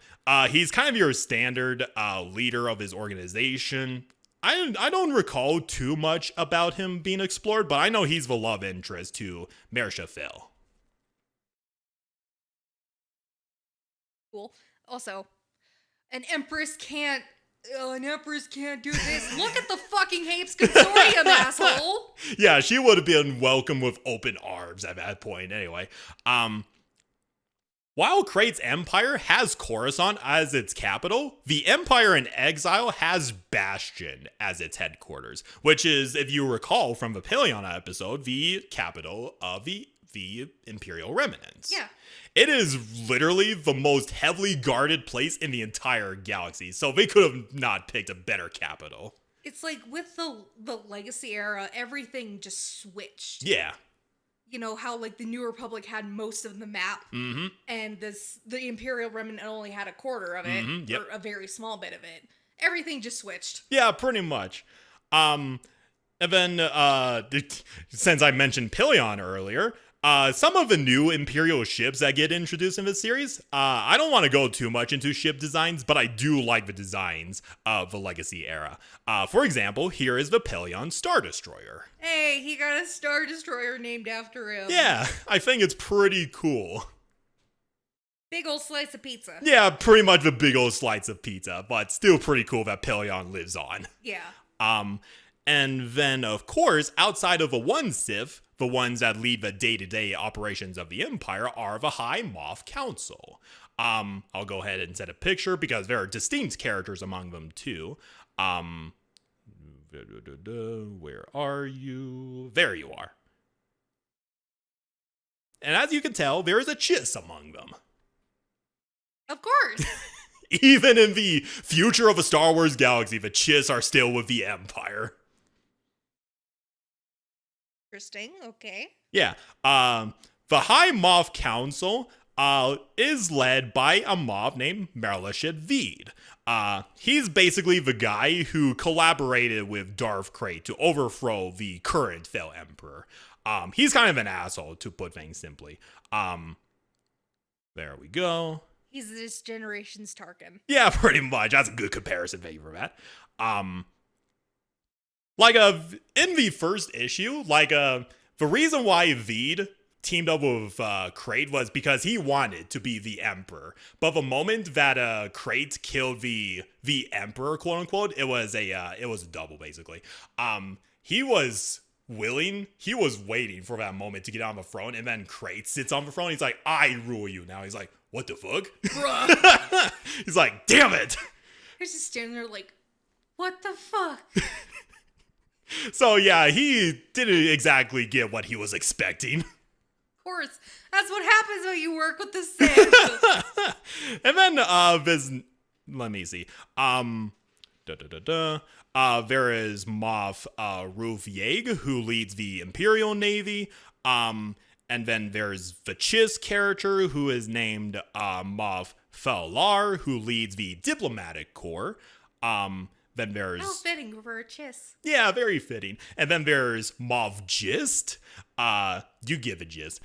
He's kind of your standard leader of his organization. I don't recall too much about him being explored, but I know he's the love interest to Marisha Fel. Cool. Also, an empress can't do this. Look at the fucking Hapes Consortium, asshole! Yeah, she would have been welcomed with open arms at that point anyway. While Krait's empire has Coruscant as its capital, the Empire in Exile has Bastion as its headquarters, which is, if you recall from the Pelion episode, the capital of the Imperial Remnants. Yeah. It is literally the most heavily guarded place in the entire galaxy, so they could have not picked a better capital. It's like with the Legacy era, everything just switched. Yeah. You know how like the New Republic had most of the map, and the Imperial Remnant only had a quarter of it, or a very small bit of it. Everything just switched. Yeah, pretty much. And then since I mentioned Pelion earlier, some of the new Imperial ships that get introduced in this series, I don't want to go too much into ship designs, but I do like the designs of the Legacy era. For example, here is the Pelion Star Destroyer. Hey, he got a Star Destroyer named after him. Yeah, I think it's pretty cool. Big old slice of pizza. Yeah, pretty much the big old slice of pizza, but still pretty cool that Pelion lives on. Yeah. And then, of course, outside of the one Sith, the ones that lead the day-to-day operations of the Empire are the High Moff Council. I'll go ahead and set a picture because there are distinct characters among them too. Where are you? There you are. And as you can tell, there is a Chiss among them. Of course. Even in the future of a Star Wars galaxy, the Chiss are still with the Empire. Interesting. Okay. Yeah. The High Moff Council is led by a Moff named Merlashid Veed. He's basically the guy who collaborated with Darth Krayt to overthrow the current Fel Emperor. He's kind of an asshole, to put things simply. There we go. He's this generation's Tarkin. Yeah, pretty much. That's a good comparison. Thank you for that. In the first issue, the reason why Veed teamed up with Krayt was because he wanted to be the Emperor. But the moment that Krayt killed the Emperor, quote unquote, it was a double basically. He was willing. He was waiting for that moment to get on the throne, and then Kratos sits on the throne. He's like, I rule you now. He's like, what the fuck? Bruh. He's like, damn it. He's just standing there like, what the fuck? So yeah, he didn't exactly get what he was expecting. Of course. That's what happens when you work with the Sith. And then this, let me see. There is Moff Roof Yeg, who leads the Imperial Navy. And then there's the Chiss character, who is named Moff Falar, who leads the Diplomatic Corps. Then there's... How fitting for a Chiss. Yeah, very fitting. And then there's Moff Gist. You give a gist.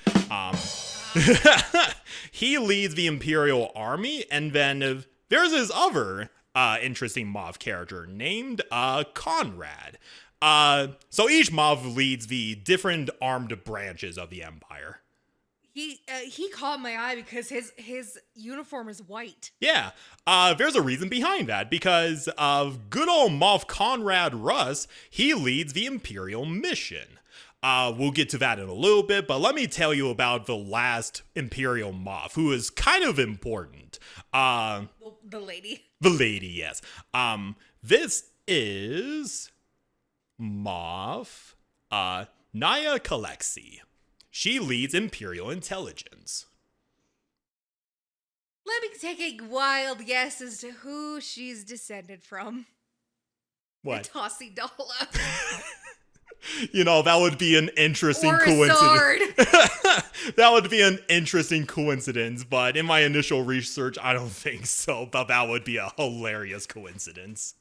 He leads the Imperial Army. And then there's this other interesting Moff character named Conrad. So each Moff leads the different armed branches of the Empire. He caught my eye because his uniform is white. Yeah, there's a reason behind that, because of good old Moff Conrad Russ, he leads the Imperial mission. We'll get to that in a little bit, but let me tell you about the last Imperial Moff, who is kind of important. The lady. The lady, yes. This is Moff Naya Kalexi. She leads Imperial Intelligence. Let me take a wild guess as to who she's descended from. What? Tassi Dalla. You know, that would be an interesting Or a coincidence. sword. That would be an interesting coincidence, but in my initial research, I don't think so. But that would be a hilarious coincidence.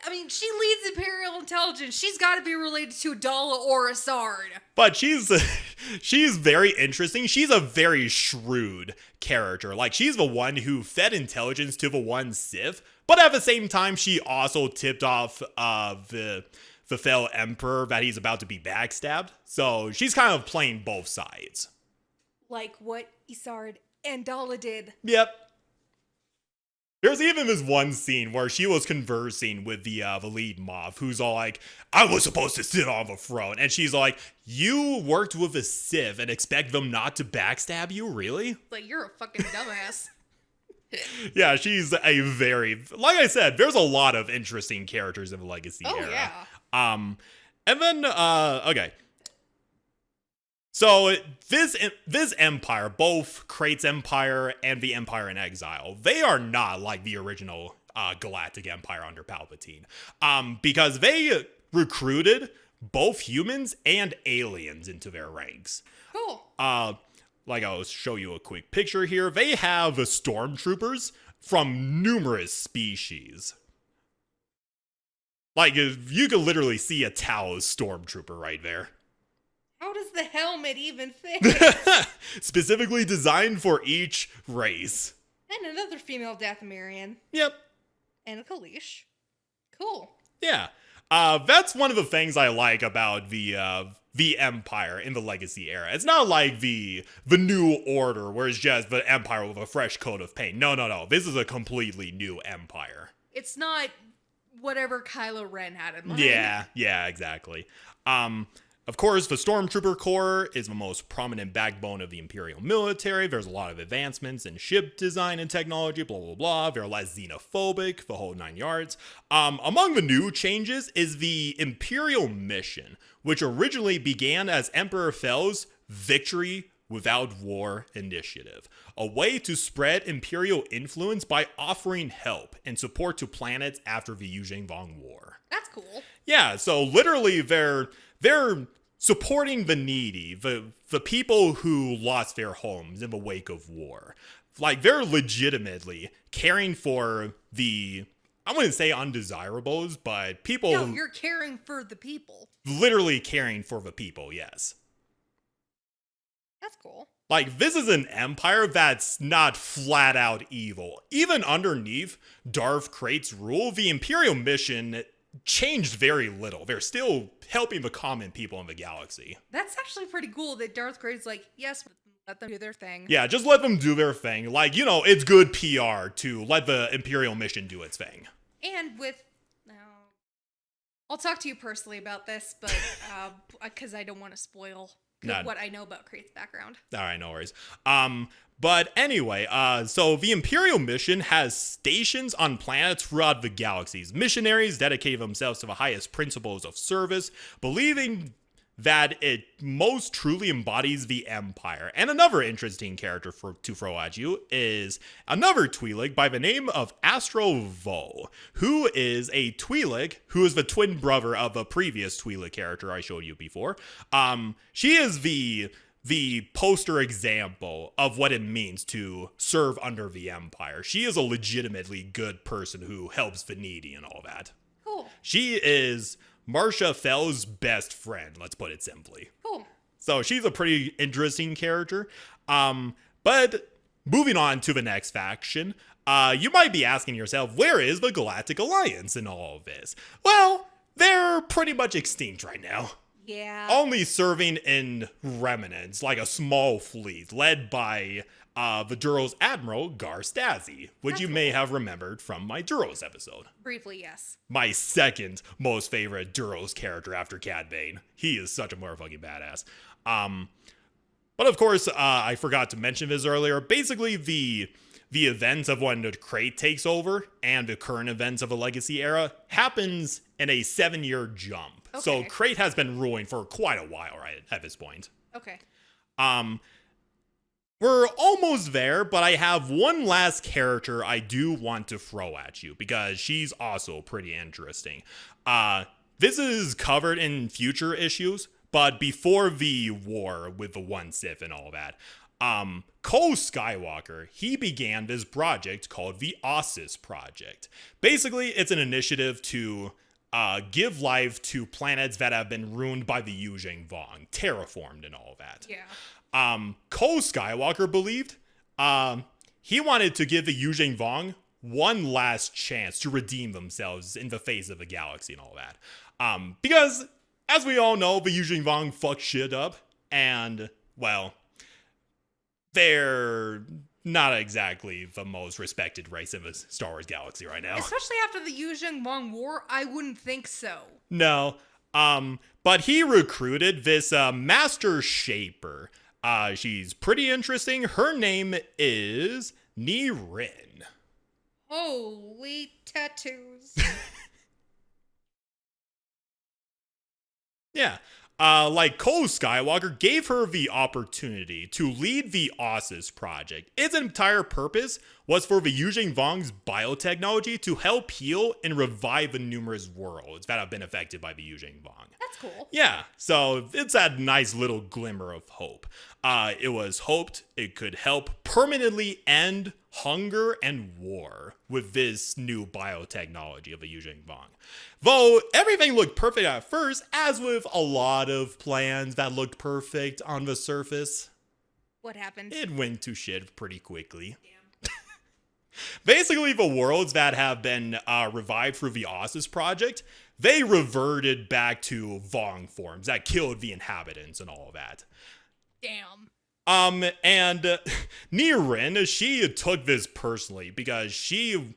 I mean, she leads Imperial Intelligence. She's got to be related to a Dalla or a Sard. But she's very interesting. She's a very shrewd character. Like, she's the one who fed intelligence to the one Sith, but at the same time, she also tipped off the fellow Emperor that he's about to be backstabbed. So she's kind of playing both sides. Like what Isard and Dalla did. Yep. There's even this one scene where she was conversing with the lead Moff, who's all like, I was supposed to sit on the throne. And she's like, you worked with a Sith and expect them not to backstab you? Really? Like, you're a fucking dumbass. Yeah, she's a very, like I said, there's a lot of interesting characters in the Legacy era. Yeah. And then, okay. So this empire, both Kratos Empire and the Empire in Exile, they are not like the original Galactic Empire under Palpatine, because they recruited both humans and aliens into their ranks. Cool. Like I'll show you a quick picture here. They have stormtroopers from numerous species. Like, you could literally see a Tau stormtrooper right there. How does the helmet even fit? Specifically designed for each race. And another female Dathomirian. Yep. And a Kalish. Cool. Yeah. That's one of the things I like about the Empire in the Legacy era. It's not like the New Order, where it's just the Empire with a fresh coat of paint. No. This is a completely new Empire. It's not whatever Kylo Ren had in mind. Yeah, exactly. Of course, the Stormtrooper Corps is the most prominent backbone of the Imperial military. There's a lot of advancements in ship design and technology, blah, blah, blah. They're less xenophobic, the whole 9 yards. Among the new changes is the Imperial mission, which originally began as Emperor Fel's Victory Without War initiative, a way to spread Imperial influence by offering help and support to planets after the Yuzheng Vong War. That's cool. Yeah, so literally they're supporting the needy, the people who lost their homes in the wake of war. Like, they're legitimately caring for the, I wouldn't say undesirables, but people. No, you're caring for the people. Literally caring for the people, yes. That's cool. Like, this is an empire that's not flat out evil. Even underneath Darth Krayt's rule, the Imperial mission changed very little. They're still helping the common people in the galaxy. That's actually pretty cool that Darth Vader's like, yes, let them do their thing. Yeah, just let them do their thing. Like, you know, it's good PR to let the Imperial mission do its thing. And with I'll talk to you personally about this, but because I don't want to spoil Not what I know about Kraith's background. All right, no worries. But anyway, so the Imperial mission has stations on planets throughout the galaxies. Missionaries dedicate themselves to the highest principles of service, believing that it most truly embodies the Empire. And another interesting character to throw at you is another Twi'lek by the name of Astro Vo, who is a Twi'lek who is the twin brother of a previous Twi'lek character I showed you before. She is the poster example of what it means to serve under the Empire. She is a legitimately good person who helps the needy and all that. Cool. She is Marsha Fell's best friend, let's put it simply. Cool. So she's a pretty interesting character. But moving on to the next faction, you might be asking yourself, where is the Galactic Alliance in all of this? Well, they're pretty much extinct right now. Yeah. Only serving in remnants, like a small fleet led by the Duros Admiral Gar Stasi, which you may have remembered from my Duros episode. Briefly, yes. My second most favorite Duros character after Cad Bane. He is such a motherfucking badass. But of course, I forgot to mention this earlier. Basically, the events of when the Krayt takes over and the current events of the Legacy era happens in a 7-year jump. Okay. So Krayt has been ruling for quite a while right at this point. Okay. We're almost there, but I have one last character I do want to throw at you because she's also pretty interesting. This is covered in future issues, but before the war with the One Sith and all that, Cole Skywalker, he began this project called the Ossus Project. Basically, it's an initiative to give life to planets that have been ruined by the Yuzheng Vong, terraformed and all that. Yeah. Cole Skywalker believed he wanted to give the Yuzheng Vong one last chance to redeem themselves in the face of the galaxy and all that. Because, as we all know, the Yuzheng Vong fucked shit up, and, well, they're not exactly the most respected race in the Star Wars galaxy right now. Especially after the Yuzheng Vong War, I wouldn't think so. No. But he recruited this master shaper. She's pretty interesting. Her name is Ni Rin. Holy tattoos. Yeah. Like Cole Skywalker gave her the opportunity to lead the Ossus project. Its entire purpose was for the Yuzheng Vong's biotechnology to help heal and revive the numerous worlds that have been affected by the Yuzheng Vong. That's cool. Yeah, so it's that nice little glimmer of hope. It was hoped it could help permanently end hunger and war with this new biotechnology of the Yuzheng Vong. Though everything looked perfect at first, as with a lot of plans that looked perfect on the surface, What happened? it went to shit pretty quickly. Damn. Basically, the worlds that have been revived through the Ossus project, they reverted back to Vong forms that killed the inhabitants and all of that. Damn. And Ni Rin, she took this personally because she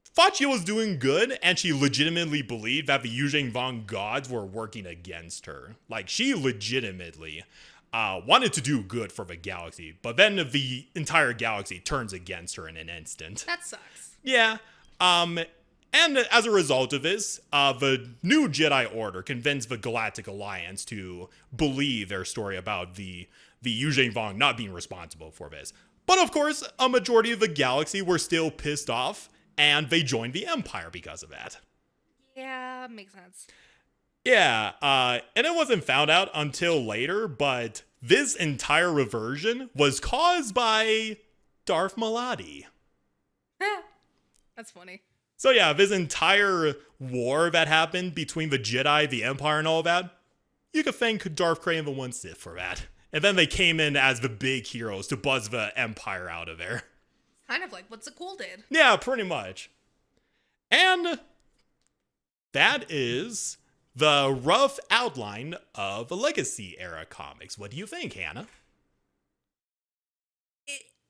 thought she was doing good and she legitimately believed that the Yuzheng Vong gods were working against her. Like, she legitimately wanted to do good for the galaxy, but then the entire galaxy turns against her in an instant. That sucks. Yeah. And as a result of this, the new Jedi Order convinced the Galactic Alliance to believe their story about the Yuzheng Vong not being responsible for this. But of course, a majority of the galaxy were still pissed off, and they joined the Empire because of that. Yeah, makes sense. Yeah, and it wasn't found out until later, but this entire reversion was caused by Darth Maladi. That's funny. So yeah, this entire war that happened between the Jedi, the Empire, and all that, you could thank Darth Krayt and the One Sith for that. And then they came in as the big heroes to buzz the Empire out of there. Kind of like what Zakul did. Yeah, pretty much. And that is the rough outline of the Legacy era comics. What do you think, Hannah?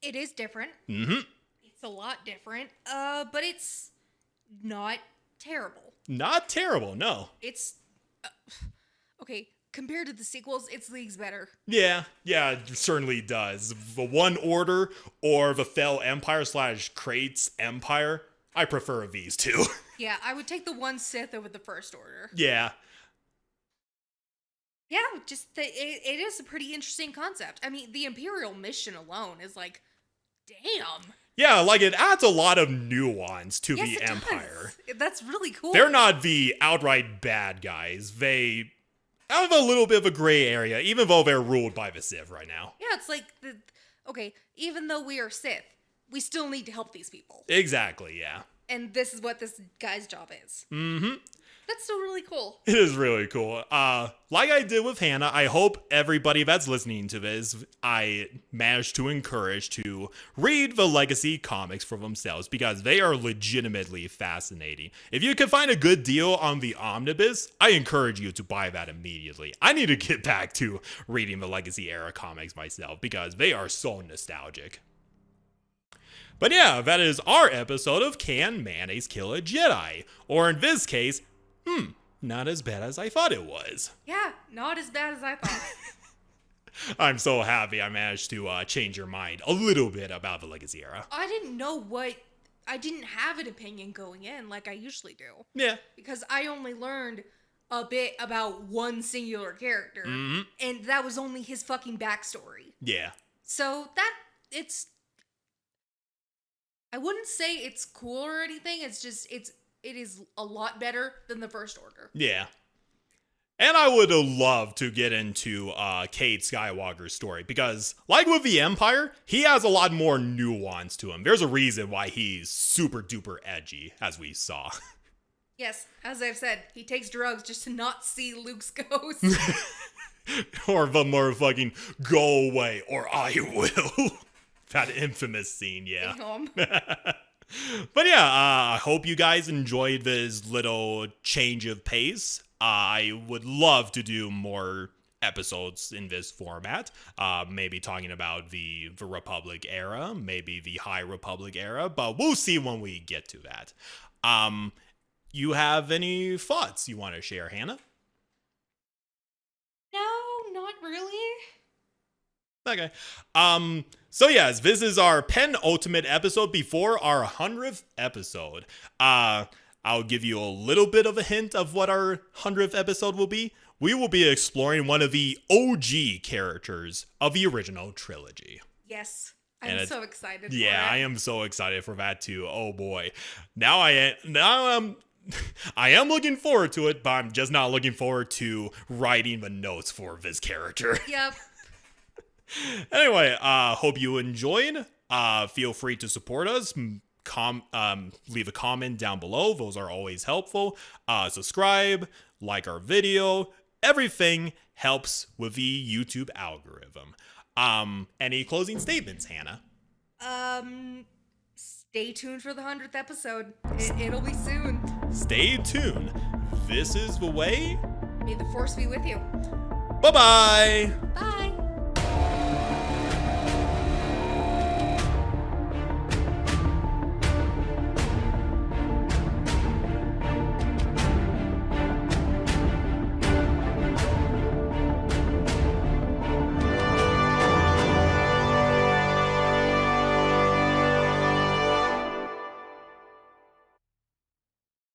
It is different. Mm-hmm. It's a lot different. But it's not terrible. Not terrible, no. It's okay compared to the sequels. It's leagues better. Yeah, it certainly does. The One Order or the Fell Empire / Kratos Empire, I prefer these two. Yeah, I would take the one Sith over the First Order. Yeah. Yeah, just it is a pretty interesting concept. I mean, the Imperial mission alone is like, damn. Yeah, like it adds a lot of nuance to Yes, the it Empire. does. That's really cool. They're not the outright bad guys. They have a little bit of a gray area, even though they're ruled by the Sith right now. Yeah, it's like okay, even though we are Sith, we still need to help these people. Exactly, yeah. And this is what this guy's job is. Mm-hmm. That's still really cool. It is really cool. Like I did with Hannah, I hope everybody that's listening to this, I managed to encourage to read the Legacy comics for themselves because they are legitimately fascinating. If you can find a good deal on the Omnibus, I encourage you to buy that immediately. I need to get back to reading the Legacy era comics myself because they are so nostalgic. But yeah, that is our episode of Can Mayonnaise Kill a Jedi? Or in this case, not as bad as I thought it was. Yeah, not as bad as I thought. I'm so happy I managed to change your mind a little bit about the Legacy era. I didn't have an opinion going in like I usually do. Yeah. Because I only learned a bit about one singular character. Mm-hmm. And that was only his fucking backstory. Yeah. So I wouldn't say it's cool or anything. It's just, it is a lot better than the First Order. Yeah. And I would have loved to get into Cade Skywalker's story because, like with the Empire, he has a lot more nuance to him. There's a reason why he's super duper edgy, as we saw. Yes, as I've said, he takes drugs just to not see Luke's ghost. Or the motherfucking go away or I will. That infamous scene, yeah. But yeah, I hope you guys enjoyed this little change of pace. I would love to do more episodes in this format. Maybe talking about the Republic era, maybe the High Republic era, but we'll see when we get to that. You have any thoughts you want to share, Hannah? No, not really. Okay. So yes, this is our penultimate episode before our 100th episode. I'll give you a little bit of a hint of what our 100th episode will be. We will be exploring one of the OG characters of the original trilogy. Yes. I'm so excited for it. Yeah, I am so excited for that too. Oh boy. I am looking forward to it, but I'm just not looking forward to writing the notes for this character. Yep. Anyway, hope you enjoyed. Feel free to support us. Leave a comment down below. Those are always helpful. Subscribe, like our video. Everything helps with the YouTube algorithm. Any closing statements, Hannah? Stay tuned for the 100th episode. It'll be soon. Stay tuned. This is the way. May the Force be with you. Bye-bye. Bye.